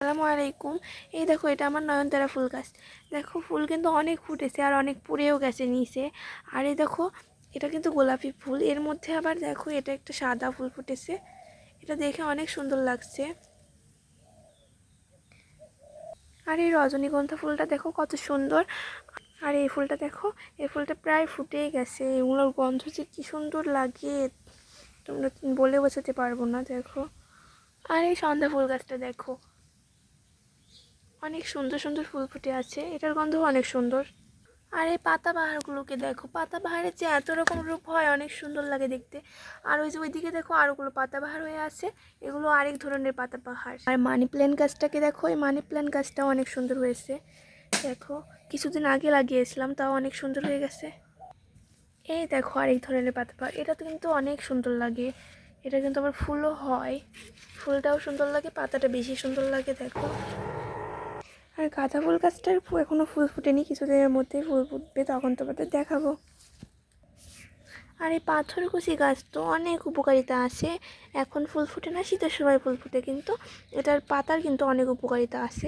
আসসালামু আলাইকুম। এই দেখো, এটা আমার নয়নতারা ফুল গাছ। দেখো, ফুল কিন্তু অনেক ফুটেছে আর অনেক পুড়েও গেছে নিচে। আর এই দেখো, এটা কিন্তু গোলাপি ফুল, এর মধ্যে আবার দেখো এটা একটা সাদা ফুল ফুটেছে। এটা দেখে অনেক সুন্দর লাগছে। আর এই রজনীগন্ধা ফুলটা দেখো কত সুন্দর। আর এই ফুলটা দেখো, এই ফুলটা প্রায় ফুটেই গেছে। এগুলোর গন্ধ যে কি সুন্দর লাগে তোমরা বলে বোঝাতে পারবো না। দেখো, আর এই সন্ধ্যা ফুল গাছটা দেখো, অনেক সুন্দর সুন্দর ফুল ফুটে আছে, এটার গন্ধও অনেক সুন্দর। আর এই পাতাবাহারগুলোকে দেখো, পাতাবাহারের যে এত রকম রূপ হয়, অনেক সুন্দর লাগে দেখতে। আর ওই যে ওইদিকে দেখো আরোগুলো পাতাবাহার হয়ে আছে, এগুলো আরেক ধরনের পাতাবাহার। আর মানি প্ল্যান্ট গাছটাকে দেখো, এই মানি প্ল্যান্ট গাছটাও অনেক সুন্দর হয়েছে। দেখো, কিছুদিন আগে লাগিয়েছিলাম, তাও অনেক সুন্দর হয়ে গেছে। এই দেখো আরেক ধরনের পাতাবাহার, এটা তো কিন্তু অনেক সুন্দর লাগে। এটা কিন্তু আবার ফুলও হয়, ফুলটাও সুন্দর লাগে, পাতাটা বেশি সুন্দর লাগে। দেখো, আর গাঁদা ফুল গাছটার এখনও ফুল ফুটেনি, কিছুদিনের মধ্যেই ফুল ফুটবে, তখন তোমাদের দেখাবো। আর এই পাথরকুচি গাছ তো অনেক উপকারিতা আছে। এখন ফুল ফুটে না, শীতের সময় ফুল ফুটে, কিন্তু এটার পাতার কিন্তু অনেক উপকারিতা আছে।